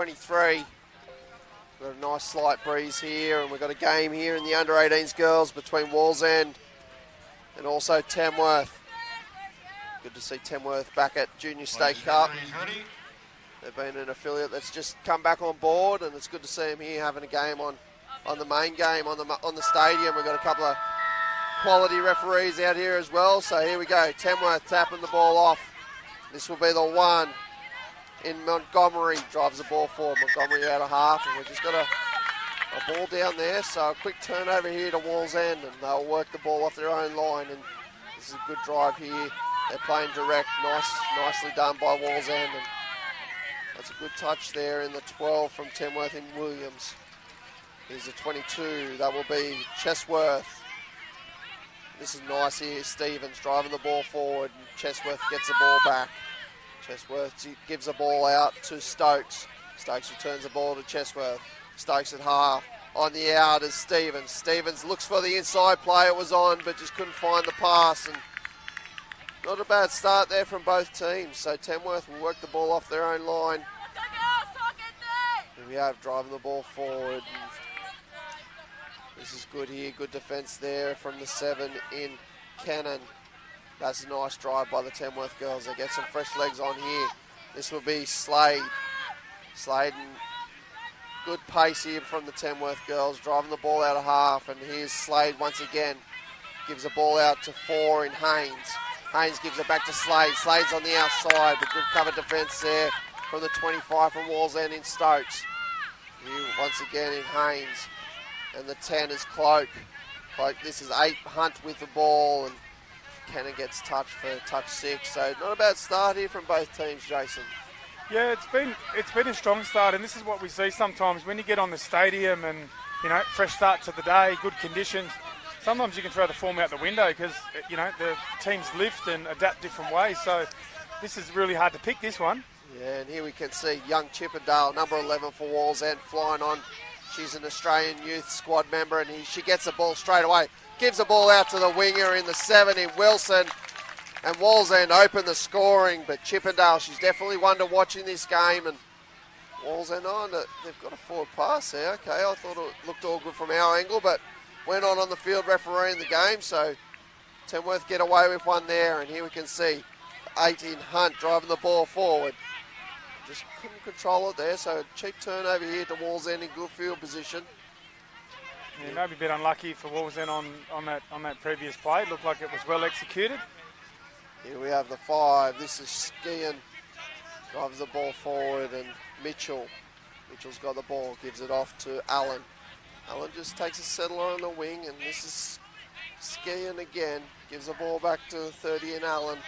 23. We've got a nice slight breeze here, and we've got a game here in the under-18s girls between Wallsend and also Tamworth. Good to see Tamworth back at Junior State Cup. They've been an affiliate that's just come back on board, and it's good to see them here having a game on the main game on the stadium. We've got a couple of quality referees out here as well. So here we go. Tamworth tapping the ball off. This will be the one in Montgomery. Drives the ball forward. Montgomery out of half, and we've just got a ball down there. So a quick turnover here to Wallsend, and they'll work the ball off their own line. And this is a good drive here. They're playing direct. Nicely done by Wallsend. And that's a good touch there in the 12 from Tamworth in Williams. Here's the 22. That will be Chesworth. This is nice here. Stevens driving the ball forward. And Chesworth gets the ball back. Chesworth gives the ball out to Stokes. Stokes returns the ball to Chesworth. Stokes at half. On the out is Stevens. Stevens looks for the inside play. It was on, but just couldn't find the pass. And not a bad start there from both teams. So Tamworth will work the ball off their own line. Here we have driving the ball forward. This is good here. Good defence there from the 7 in Cannon. That's a nice drive by the Tamworth girls. They get some fresh legs on here. This will be Slade. Slade, good pace here from the Tamworth girls. Driving the ball out of half. And here's Slade once again. Gives the ball out to 4 in Haynes. Haynes gives it back to Slade. Slade's on the outside, but good cover defence there from the 25 from Wallsend in Stokes. Here once again in Haynes. And the 10 is Cloak. This is 8 Hunt with the ball, and Cannon gets touched for touch 6. So not a bad start here from both teams, Jason. Yeah, it's been a strong start, and this is what we see sometimes when you get on the stadium and, fresh start to the day, good conditions. Sometimes you can throw the form out the window because, the teams lift and adapt different ways. So this is really hard to pick, this one. Yeah, and here we can see young Chippendale, number 11 for Wallsend, flying on. She's an Australian youth squad member, and she gets the ball straight away. Gives the ball out to the winger in the 7 in Wilson. And Wallsend open the scoring, but Chippendale, she's definitely one to watch in this game. And Wallsend on, they've got a forward pass there. Okay, I thought it looked all good from our angle, but went on the field refereeing the game. So Tamworth get away with one there, and here we can see 18 Hunt driving the ball forward. Just couldn't control it there, so a cheap turnover here to Wallsend in good field position. Yeah, maybe a bit unlucky for Wallsend on that previous play. It looked like it was well executed. Here we have the 5. This is Skian. Drives the ball forward, and Mitchell's got the ball, gives it off to Allen. Allen just takes a settler on the wing, and this is Skian again. Gives the ball back to 30 and Allen.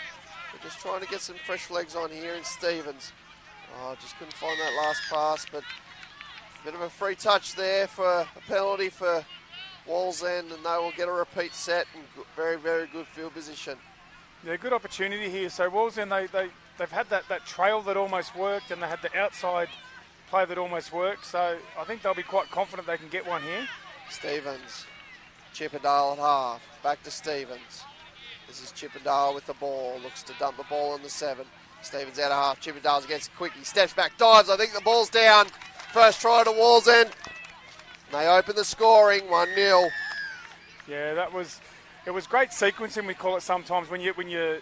We're just trying to get some fresh legs on here in Stevens. Oh, just couldn't find that last pass, but a bit of a free touch there for a penalty for Wallsend, and they will get a repeat set and very, very good field position. Yeah, good opportunity here. So Wallsend, they've had that trail that almost worked, and they had the outside play that almost worked. So I think they'll be quite confident they can get one here. Stevens, Chippendale at half, back to Stevens. This is Chippendale with the ball, looks to dump the ball on the 7. Stevens out of half, Chippendale's against it quick, he steps back, dives, I think the ball's down. First try to Wallsend. They open the scoring, 1-0. Yeah, it was great sequencing, we call it sometimes, when you're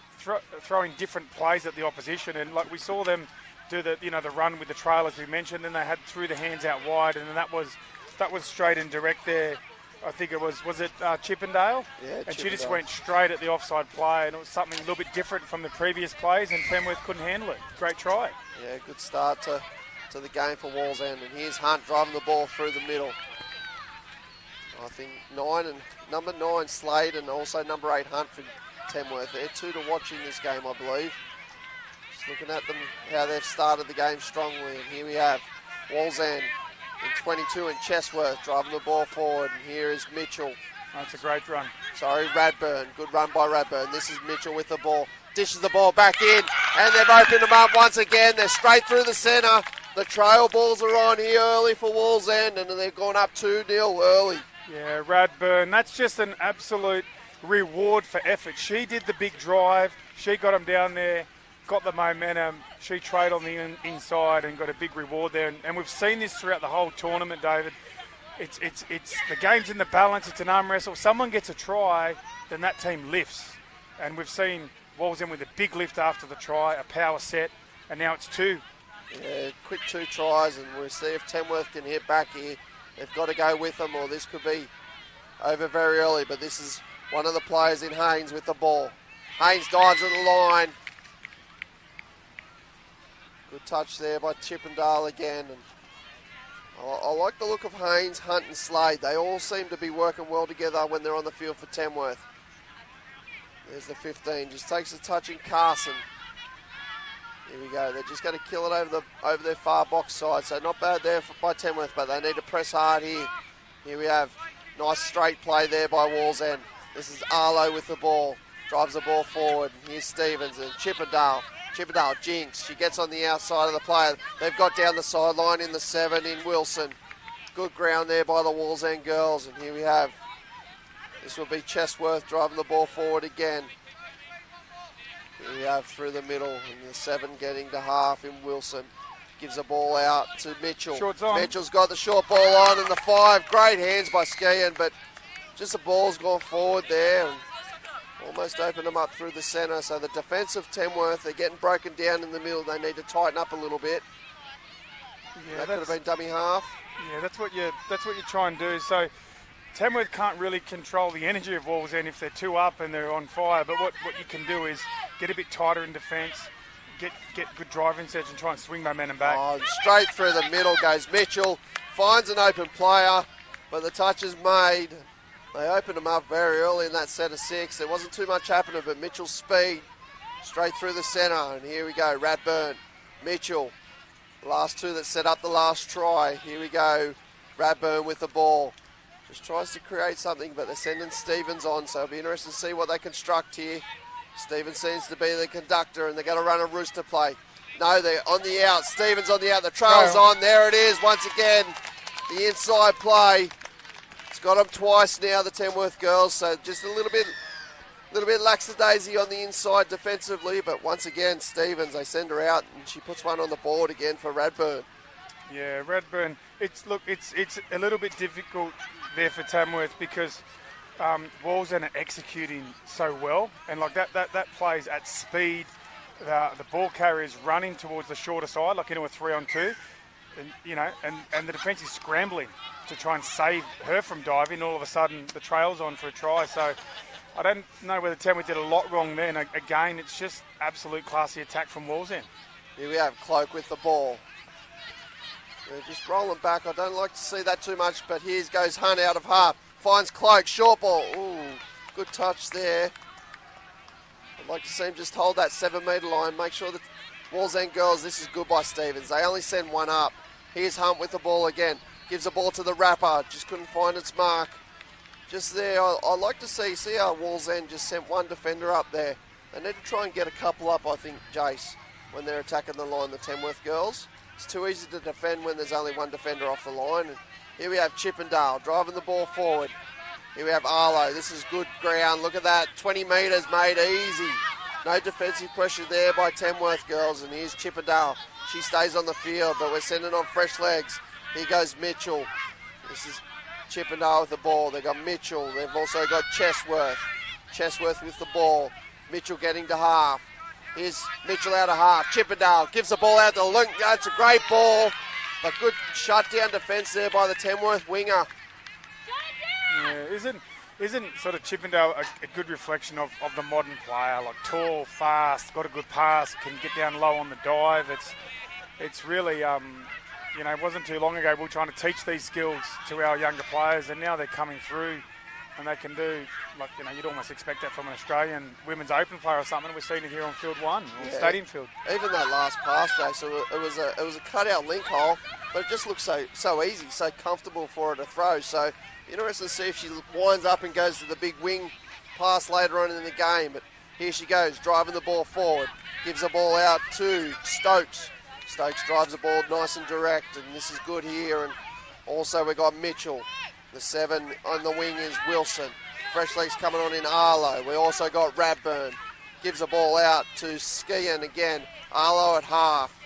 throwing different plays at the opposition, and like we saw them do the run with the trail as we mentioned, then they had threw the hands out wide, and then that was straight and direct there. I think it was it Chippendale? Yeah, and she just went straight at the offside play, and it was something a little bit different from the previous plays, and Tamworth couldn't handle it. Great try. Yeah, good start to the game for Wallsend, and here's Hunt driving the ball through the middle. I think number 9 Slade, and also number 8 Hunt for Tamworth. They're 2 to watch in this game, I believe. Just looking at them, how they've started the game strongly, and here we have Wallsend in 22 and Chesworth driving the ball forward, and here is Mitchell. That's a great run. Sorry, Radburn. Good run by Radburn. This is Mitchell with the ball. Dishes the ball back in, and they've opened them up once again. They're straight through the centre. The trail balls are on here early for Wallsend, and they've gone up 2-0 early. Yeah, Radburn. That's just an absolute reward for effort. She did the big drive. She got him down there, got the momentum, She trade on the inside and got a big reward there. And we've seen this throughout the whole tournament, David. It's the game's in the balance. It's an arm wrestle. Someone gets a try, then that team lifts. And we've seen Wallsend with a big lift after the try, a power set, and now it's 2. Yeah, quick 2 tries, and we'll see if Tamworth can hit back here. They've got to go with them, or this could be over very early. But this is one of the players in Haynes with the ball. Haynes dives at the line. Good touch there by Chippendale again. And I like the look of Haynes, Hunt and Slade. They all seem to be working well together when they're on the field for Tamworth. There's the 15. Just takes a touch in Carson. Here we go. They're just going to kill it over their far box side. So not bad there by Tamworth, but they need to press hard here. Here we have nice straight play there by Wallsend. This is Arlo with the ball. Drives the ball forward. Here's Stevens and Chippendale. Chippendale jinx. She gets on the outside of the player. They've got down the sideline in the 7 in Wilson. Good ground there by the Wallsend girls. And here we have, this will be Chesworth driving the ball forward again. Here we have through the middle, and the 7 getting to half in Wilson. Gives the ball out to Mitchell. Mitchell's got the short ball on, and the 5. Great hands by Skian, but just the ball's gone forward there. And almost opened them up through the centre. So the defence of Tamworth, they're getting broken down in the middle. They need to tighten up a little bit. Yeah, that could have been dummy half. Yeah, that's what you try and do. So Tamworth can't really control the energy of Wallsend if they're 2 up and they're on fire. But what you can do is get a bit tighter in defence, get good driving sets and try and swing momentum back. Oh, straight through the middle goes Mitchell. Finds an open player, but the touch is made. They opened them up very early in that set of 6. There wasn't too much happening, but Mitchell's speed straight through the centre. And here we go, Radburn, Mitchell. The last 2 that set up the last try. Here we go, Radburn with the ball. Just tries to create something, but they're sending Stevens on, so it'll be interesting to see what they construct here. Stevens seems to be the conductor, and they're going to run a rooster play. No, they're on the out. Stevens on the out. The trail's on. There it is once again. The inside play. Got them twice now, the Tamworth girls, so just a little bit lackadaisy on the inside defensively, but once again, Stevens, they send her out, and she puts one on the board again for Radburn. Yeah, Radburn, it's a little bit difficult there for Tamworth because Wallsend are executing so well, and like that plays at speed. The ball carrier is running towards the shorter side, like into a 3-on-2, and the defence is scrambling to try and save her from diving. All of a sudden, the trail's on for a try. So I don't know whether Tamworth did a lot wrong there. And again, it's just absolute classy attack from Wallsend. Here we have Cloak with the ball. They're just rolling back. I don't like to see that too much, but here goes Hunt out of half. Finds Cloak, short ball. Ooh, good touch there. I'd like to see him just hold that 7-metre line. Make sure that Wallsend girls, this is good by Stevens. They only send 1 up. Here's Hunt with the ball again. Gives the ball to the rapper. Just couldn't find its mark. Just there, I like to see how Wallsend just sent 1 defender up there. They need to try and get a couple up, I think, Jace, when they're attacking the line, the Tamworth girls. It's too easy to defend when there's only 1 defender off the line. And here we have Chippendale driving the ball forward. Here we have Arlo. This is good ground. Look at that. 20 metres made easy. No defensive pressure there by Tamworth girls. And here's Chippendale. She stays on the field, but we're sending on fresh legs. Here goes Mitchell. This is Chippendale with the ball. They've got Mitchell. They've also got Chesworth. Chesworth with the ball. Mitchell getting to half. Here's Mitchell out of half. Chippendale gives the ball out to Link. It's a great ball. But good shutdown defence there by the Tamworth winger. Yeah, isn't sort of Chippendale a good reflection of the modern player? Like tall, fast, got a good pass, can get down low on the dive. It's really... it wasn't too long ago we were trying to teach these skills to our younger players, and now they're coming through and they can do, you'd almost expect that from an Australian Women's Open player or something. We're seeing it here on Field 1, or Stadium Field. Even that last pass, Jay, so it was a cut-out link hole, but it just looks so easy, so comfortable for her to throw. So interesting to see if she winds up and goes to the big wing pass later on in the game. But here she goes, driving the ball forward, gives the ball out to Stokes. Stokes drives the ball nice and direct, and this is good here. And also we got Mitchell. The 7 on the wing is Wilson. Fresh legs coming on in Arlo. We also got Radburn. gives the ball out to Skian again. Arlo at half.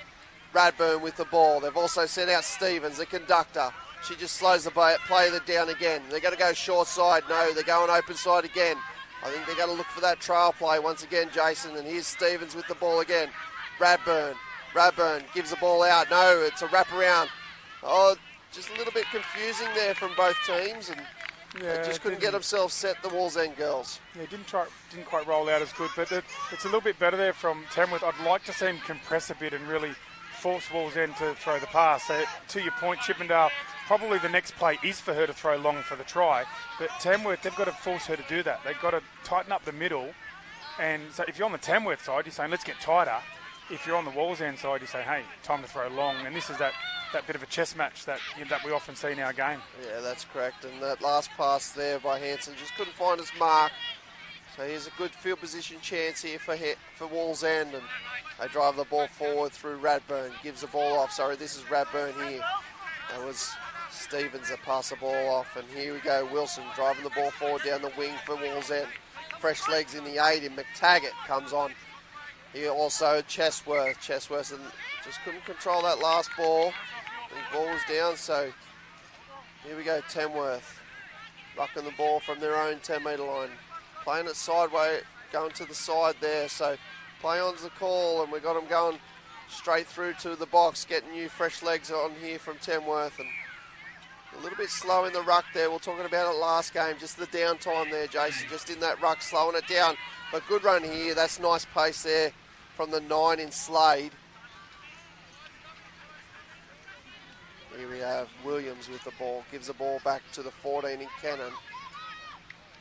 Radburn with the ball. They've also sent out Stevens, the conductor. She just slows the play down again. They're going to go short side. No, they're going open side again. I think they're going to look for that trail play once again, Jason. And here's Stevens with the ball again. Radburn gives the ball out. No, it's a wraparound. Oh, just a little bit confusing there from both teams. And they just couldn't get themselves set, the Wallsend girls. Yeah, didn't quite roll out as good. But it's a little bit better there from Tamworth. I'd like to see him compress a bit and really force Wallsend to throw the pass. So to your point, Chippendale, probably the next play is for her to throw long for the try. But Tamworth, they've got to force her to do that. They've got to tighten up the middle. And so if you're on the Tamworth side, you're saying, let's get tighter. If you're on the Wallsend side, you say, hey, time to throw long. And this is that bit of a chess match that we often see in our game. Yeah, that's correct. And that last pass there by Hanson just couldn't find his mark. So here's a good field position chance here for Wallsend, and they drive the ball forward through Radburn. Gives the ball off. Sorry, this is Radburn here. That was Stevens that passed the ball off. And here we go, Wilson driving the ball forward down the wing for Wallsend. Fresh legs in the 8, and McTaggart comes on. Here also Chesworth. Chesworth just couldn't control that last ball. The ball was down, so here we go, Tamworth. Rucking the ball from their own 10-metre line. Playing it sideways, going to the side there. So play on's the call, and we got them going straight through to the box, getting new fresh legs on here from Tamworth. And a little bit slow in the ruck there. We're talking about it last game, just the downtime there, Jason, just in that ruck, slowing it down. But good run here. That's nice pace there from the 9 in Slade. Here we have Williams with the ball. Gives the ball back to the 14 in Cannon.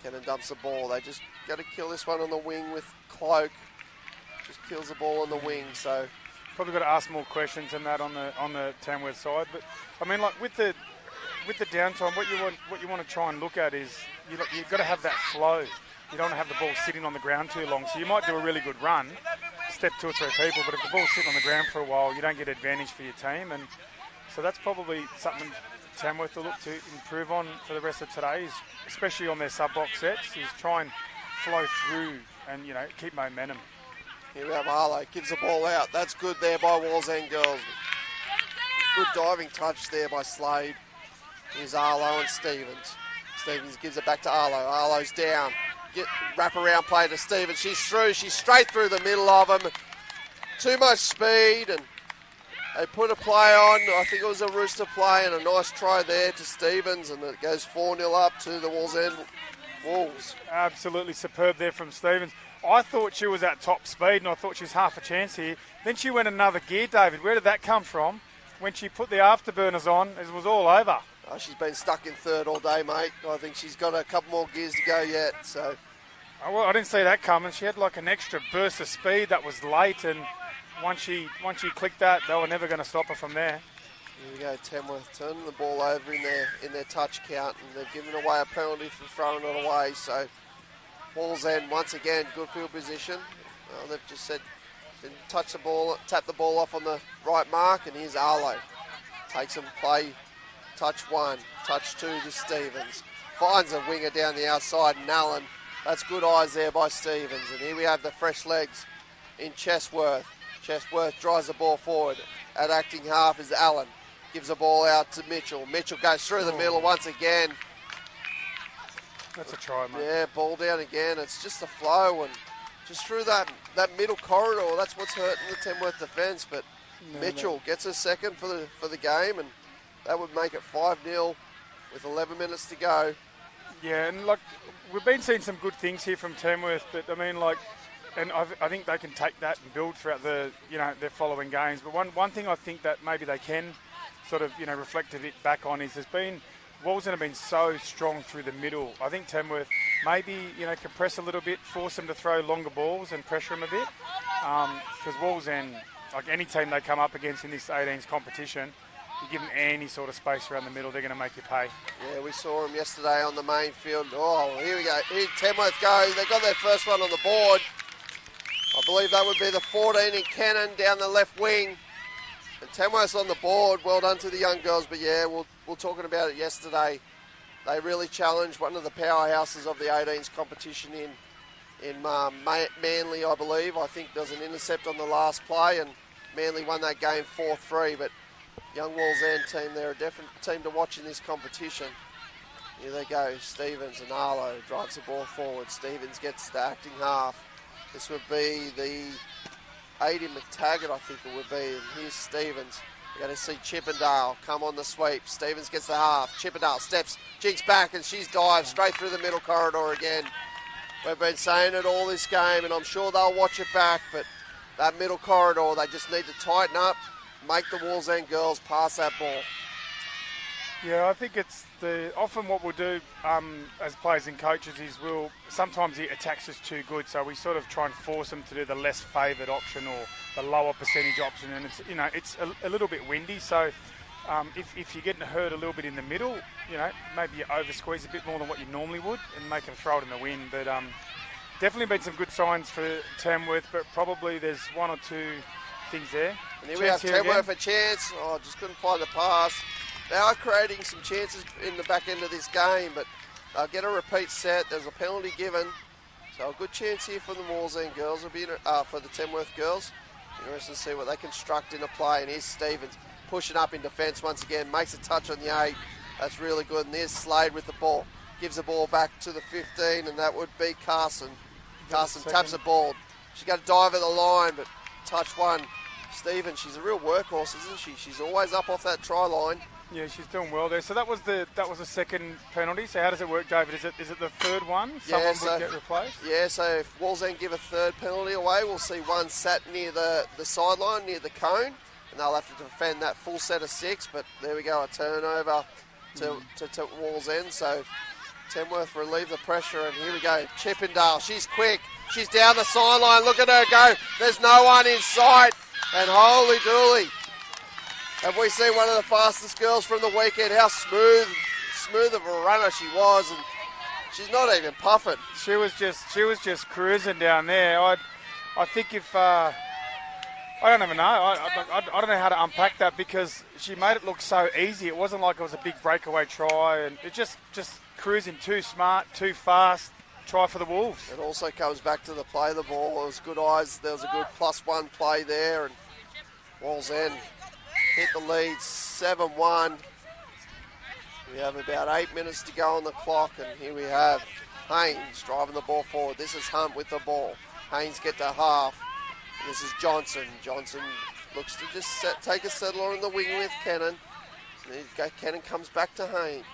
Cannon dumps the ball. They just got to kill this one on the wing with Cloak. Just kills the ball on the wing. So probably got to ask more questions than that on the Tamworth side. But I mean, like with the downtime, what you want to try and look at is you've got to have that flow. You don't want to have the ball sitting on the ground too long. So you might do a really good run, step 2 or 3 people, but if the ball's sitting on the ground for a while, you don't get advantage for your team. And so that's probably something Tamworth will look to improve on for the rest of today, especially on their sub-box sets, is try and flow through and, keep momentum. Here we have Arlo, gives the ball out. That's good there by Wallsend girls. Good diving touch there by Slade. Here's Arlo and Stevens. Stevens gives it back to Arlo. Arlo's down. Wrap around play to Stevens. She's through. She's straight through the middle of them. Too much speed, and they put a play on. I think it was a Rooster play, and a nice try there to Stevens, and it goes 4-0 up to the Wallsend Wolves. Absolutely superb there from Stevens. I thought she was at top speed, and I thought she was half a chance here. Then she went another gear, David. Where did that come from? When she put the afterburners on, it was all over. Oh, she's been stuck in third all day, mate. I think she's got a couple more gears to go yet. So, I didn't see that coming. She had like an extra burst of speed that was late, and once she clicked that, they were never going to stop her from there. Here we go, Tamworth turning the ball over in their touch count, and they've given away a penalty for throwing it away. So, Wallsend once again, good field position. They've just said, tap the ball off on the right mark, and here's Arlo. Takes them play. Touch 1, touch 2 to Stevens. Finds a winger down the outside, and Allen. That's good eyes there by Stevens. And here we have the fresh legs in Chesworth. Chesworth drives the ball forward. At acting half is Allen. Gives the ball out to Mitchell. Mitchell goes through the middle once again. That's a try, mate. Yeah, ball down again. It's just the flow and just through that middle corridor. That's what's hurting the Tamworth defence. But Mitchell gets a second for the game, and that would make it 5-0 with 11 minutes to go. Yeah, and we've been seeing some good things here from Tamworth, but I mean, and I think they can take that and build throughout their following games. But one thing I think that maybe they can sort of reflect a bit back on is Wallsend have been so strong through the middle. I think Tamworth maybe compress a little bit, force them to throw longer balls and pressure them a bit, because Wallsend, like any team they come up against in this 18s competition, you give them any sort of space around the middle, they're going to make you pay. Yeah, we saw them yesterday on the main field. Oh, here we go. Here Tamworth goes. They got their first one on the board. I believe that would be the 14 in Cannon down the left wing. And Tamworth's on the board. Well done to the young girls. But yeah, we're talking about it yesterday. They really challenged one of the powerhouses of the 18s competition in in Manly, I believe. I think there was an intercept on the last play, and Manly won that game 4-3. But young Wallsend team, they're a different team to watch in this competition. Here they go. Stevens and Arlo drives the ball forward. Stevens gets the acting half. This would be the Aidan McTaggart, I think it would be. And here's Stevens. We're going to see Chippendale come on the sweep. Stevens gets the half. Chippendale steps, jigs back, and she's dived straight through the middle corridor again. We've been saying it all this game, and I'm sure they'll watch it back, but that middle corridor, they just need to tighten up, make the Wallsend girls pass that ball. Yeah, I think it's often what we'll do as players and coaches is sometimes the attacks is too good, so we sort of try and force them to do the less favoured option or the lower percentage option, and it's a little bit windy, so if you're getting hurt a little bit in the middle, maybe you over squeeze a bit more than what you normally would and make them throw it in the wind. But definitely been some good signs for Tamworth, but probably there's one or two things there. And here we have Tamworth a chance. Oh, just couldn't find the pass. They are creating some chances in the back end of this game, but they'll get a repeat set. There's a penalty given. So a good chance here for the Wallsend girls. Will be for the Tamworth girls. Interesting to see what they construct in a play. And here's Stevens pushing up in defence once again. Makes a touch on the 8. That's really good. And there's Slade with the ball. Gives the ball back to the 15, and that would be Carson. Carson taps the ball. She's got to dive at the line, but touch one. Stevens, she's a real workhorse, isn't she? She's always up off that try line. Yeah, she's doing well there. So that was the second penalty. So how does it work, David? Is it the third one? Someone would get replaced? Yeah, so if Wallsend give a third penalty away, we'll see one sat near the sideline, near the cone, and they'll have to defend that full set of 6. But there we go, a turnover to Wallsend. So Tamworth relieve the pressure, and here we go. Chippendale, she's quick. She's down the sideline. Look at her go. There's no one in sight. And holy dooly. Have we seen one of the fastest girls from the weekend? How smooth of a runner she was, and she's not even puffing. She was just cruising down there. I think if I don't even know. I don't know how to unpack that, because she made it look so easy. It wasn't like it was a big breakaway try, and it just cruising too smart, too fast. Try for the Wolves. It also comes back to the play of the ball. It was good eyes. There was a good +1 play there, and Wallsend hit the lead 7-1. We have about 8 minutes to go on the clock, and here we have Haynes driving the ball forward. This is Hunt with the ball. Haynes get to half. And this is Johnson. Johnson looks to just take a settler in the wing with Cannon. And Cannon comes back to Haynes.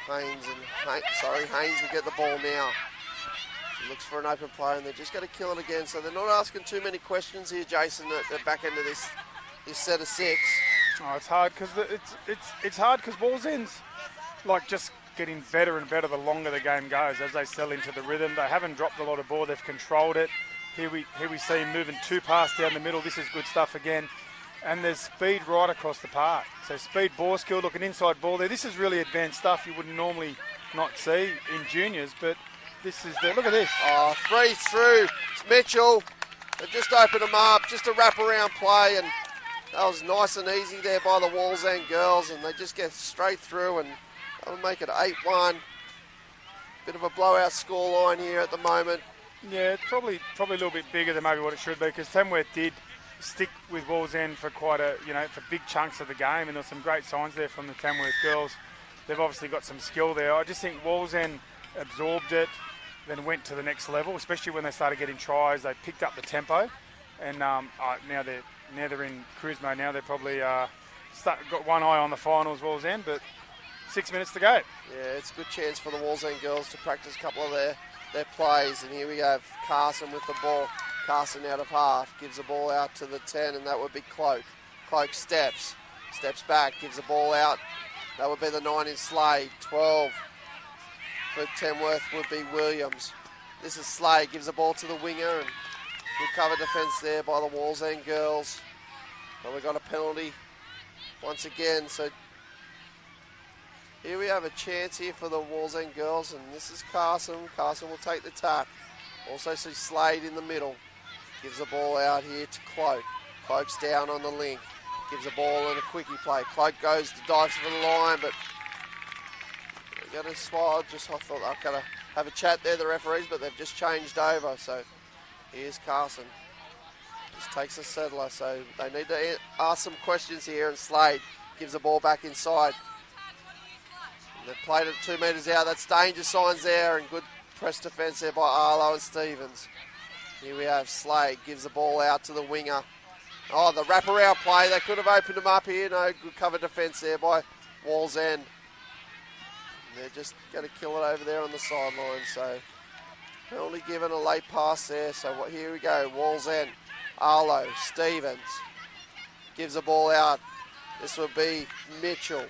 Haynes will get the ball now. He looks for an open play, and they're just going to kill it again. So they're not asking too many questions here, Jason, at the back end of this set of 6. Oh, it's hard because it's hard because Wallsend's like just getting better and better the longer the game goes as they settle into the rhythm. They haven't dropped a lot of ball. They've controlled it. Here we see him moving 2 passes down the middle. This is good stuff again. And there's speed right across the park. So speed, ball skill, look, an inside ball there. This is really advanced stuff you would normally not see in juniors, but this is there. Look at this. Oh, 3 through. It's Mitchell. They've just opened them up. Just a wraparound play, and that was nice and easy there by the Wallsend girls, and they just get straight through, and they'll make it 8-1. Bit of a blowout scoreline here at the moment. Yeah, it's probably a little bit bigger than maybe what it should be, because Tamworth did stick with Wallsend for quite for big chunks of the game, and there were some great signs there from the Tamworth girls. They've obviously got some skill there. I just think Wallsend absorbed it, then went to the next level, especially when they started getting tries. They picked up the tempo, and now they're in cruise mode. Now they're probably got one eye on the finals, Wallsend, but 6 minutes to go. Yeah, it's a good chance for the Wallsend girls to practice a couple of their plays, and here we have Carson with the ball. Carson out of half, gives the ball out to the 10, and that would be Cloak. Cloak steps back, gives the ball out. That would be the 9 in Slade. 12 for Tamworth would be Williams. This is Slade, gives the ball to the winger, and good cover defence there by the Wallsend girls. But we got a penalty once again, so here we have a chance here for the Wallsend girls, and this is Carson. Carson will take the tap. Also see Slade in the middle. Gives the ball out here to Cloak. Cloak's down on the link. Gives the ball in a quickie play. Cloak goes to dive for the line, but they're going to swallow. I thought they're going to have a chat there, the referees, but they've just changed over. So here's Carson. Just takes a settler, so they need to ask some questions here, and Slade gives the ball back inside. And they've played it 2 metres out. That's danger signs there, and good press defence there by Arlo and Stevens. Here we have Slade, gives the ball out to the winger. Oh, the wraparound play, they could have opened him up here. No, good cover defence there by Wallsend. They're just going to kill it over there on the sideline, so only given a late pass there. So here we go, Wallsend. Arlo, Stevens gives the ball out. This will be Mitchell.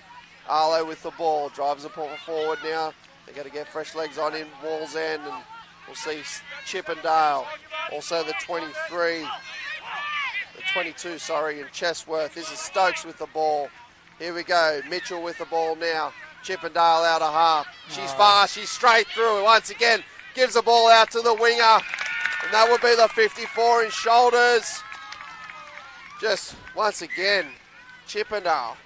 Arlo with the ball, drives the ball forward now. They're going to get fresh legs on in Wallsend, and we'll see Chippendale. Also the 22, in Chesworth. This is Stokes with the ball. Here we go, Mitchell with the ball now. Chippendale out of half. She's fast, she's straight through. Once again, gives the ball out to the winger. And that would be the 54 in shoulders. Just once again, Chippendale.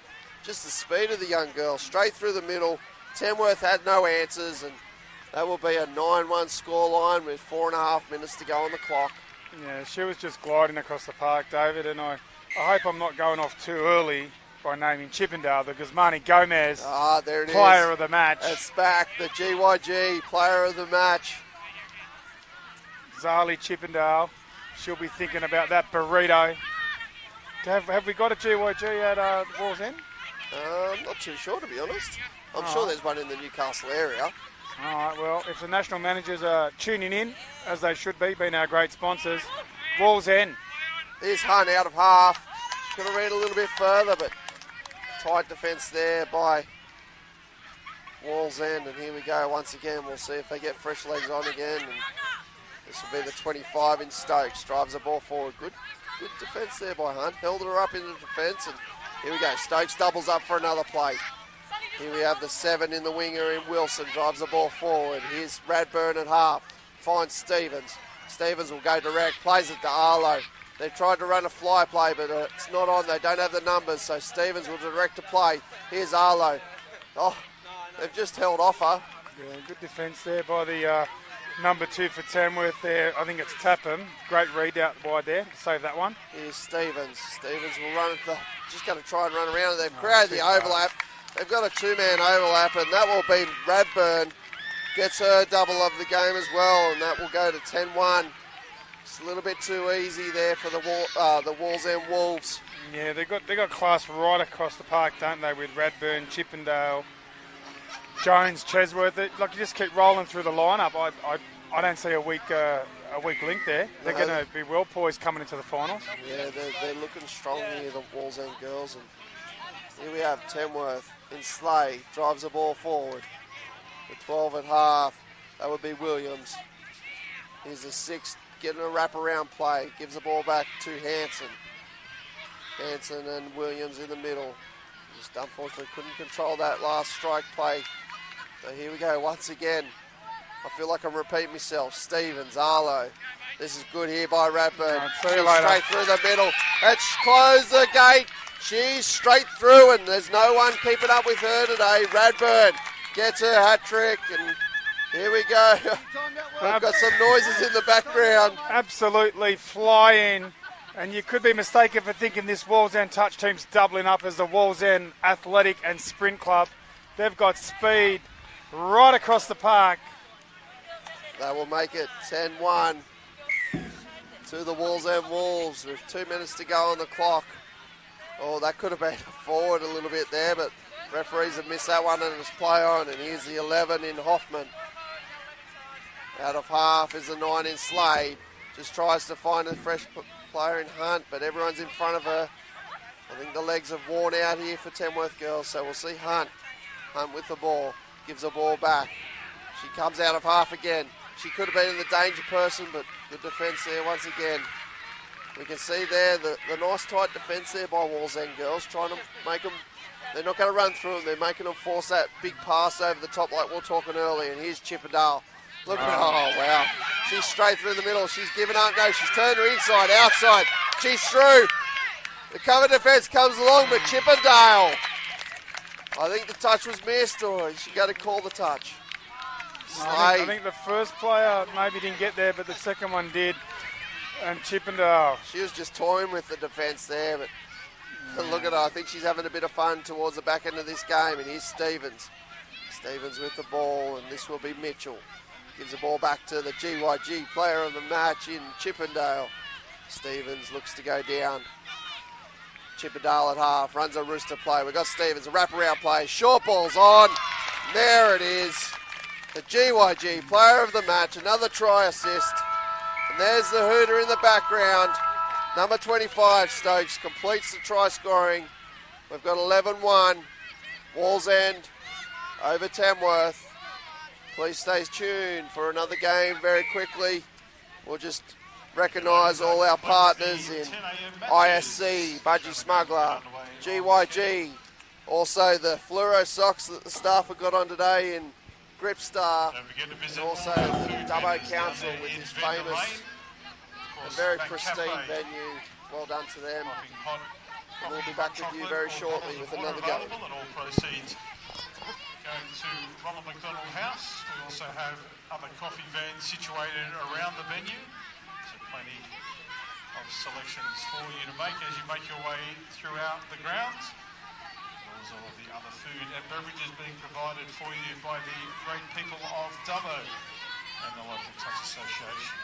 Just the speed of the young girl. Straight through the middle. Tamworth had no answers, and that will be a 9-1 scoreline with 4.5 minutes to go on the clock. Yeah, she was just gliding across the park, David, and I hope I'm not going off too early by naming Chippendale, the Guzmani Gomez there it player is. Of the match. It's back, the GYG player of the match. Zali Chippendale. She'll be thinking about that burrito. Have we got a GYG at Wallsend? I'm not too sure, to be honest. I'm sure there's one in the Newcastle area. All right, well, if the national managers are tuning in, as they should be, being our great sponsors, Wallsend. Here's Hunt out of half. Could have ran a little bit further, but tight defence there by Wallsend. And here we go once again. We'll see if they get fresh legs on again. And this will be the 25 in Stokes. Drives the ball forward. Good defence there by Hunt. Held her up into defence. And here we go. Stokes doubles up for another play. Here we have the 7 in the winger in Wilson. Drives the ball forward. Here's Radburn at half. Finds Stevens. Stevens will go direct. Plays it to Arlo. They've tried to run a fly play, but it's not on. They don't have the numbers, so Stevens will direct to play. Here's Arlo. Oh, they've just held off her. Yeah, good defence there by the number 2 for Tamworth there. I think it's Tapham. Great read out wide there to save that one. Here's Stevens. Stevens will run it. Just going to try and run around. They've created the overlap. They've got a 2-man overlap, and that will be Radburn. Gets her double of the game as well, and that will go to 10-1. It's a little bit too easy there for the Wallsend Wolves. Yeah, they got class right across the park, don't they? With Radburn, Chippendale, Jones, Chesworth. Like, you just keep rolling through the lineup. I don't see a weak link there. They're going to be well poised coming into the finals. Yeah, they're looking strong here, the Wallsend girls. And here we have Tamworth in Slade. Drives the ball forward. The 12 at half. That would be Williams. Here's the 6. Getting a wraparound play. Gives the ball back to Hanson. Hanson and Williams in the middle. Just unfortunately couldn't control that last strike play. So here we go once again. I feel like I'm repeating myself. Stevens, Arlo. This is good here by Radburn. Straight through the middle. Let's close the gate. She's straight through, and there's no one keeping up with her today. Radburn gets her hat trick, and here we go. We've got some noises in the background. Absolutely flying. And you could be mistaken for thinking this Wallsend touch team's doubling up as the Wallsend Athletic and Sprint Club. They've got speed right across the park. That will make it 10-1 to the Wallsend Wolves with 2 minutes to go on the clock. Oh, that could have been forward a little bit there, but referees have missed that one and it's play on. And here's the 11 in Hoffman. Out of half is the 9 in Slade. Just tries to find a fresh player in Hunt, but everyone's in front of her. I think the legs have worn out here for Tamworth girls, so we'll see Hunt. Hunt with the ball. Gives the ball back. She comes out of half again. She could have been in the danger person, but good defence there once again. We can see there the nice tight defence there by Wallsend girls, trying to make them, they're not going to run through them, they're making them force that big pass over the top like we were talking earlier. And here's Chippendale. Look at oh wow. She's straight through the middle. She's given up. No, she's turned her inside, outside. She's through. The cover defence comes along, but Chippendale. I think the touch was missed, or she got to call the touch. Slade. I think the first player maybe didn't get there, but the second one did. And Chippendale. She was just toying with the defence there, but look at her. I think she's having a bit of fun towards the back end of this game. And here's Stevens. Stevens with the ball, and this will be Mitchell. Gives the ball back to the GYG player of the match in Chippendale. Stevens looks to go down. Chippendale at half, runs a rooster play. We've got Stevens, a wraparound play. Short ball's on. There it is. The GYG player of the match, another try assist. And there's the hooter in the background. Number 25, Stokes, completes the try scoring. We've got 11-1. Wallsend over Tamworth. Please stay tuned for another game very quickly. We'll just recognise all our partners in ISC, Budgie Smuggler, GYG, also the fluoro socks that the staff have got on today in Gripstar, and also Dubbo Council with his famous and very pristine venue. Well done to them. And we'll be back with you very shortly with another game. Going to Ronald McDonald House. We also have other coffee vans situated around the venue. So plenty of selections for you to make as you make your way throughout the grounds. As all of the other food and beverages being provided for you by the great people of Dubbo and the local touch association.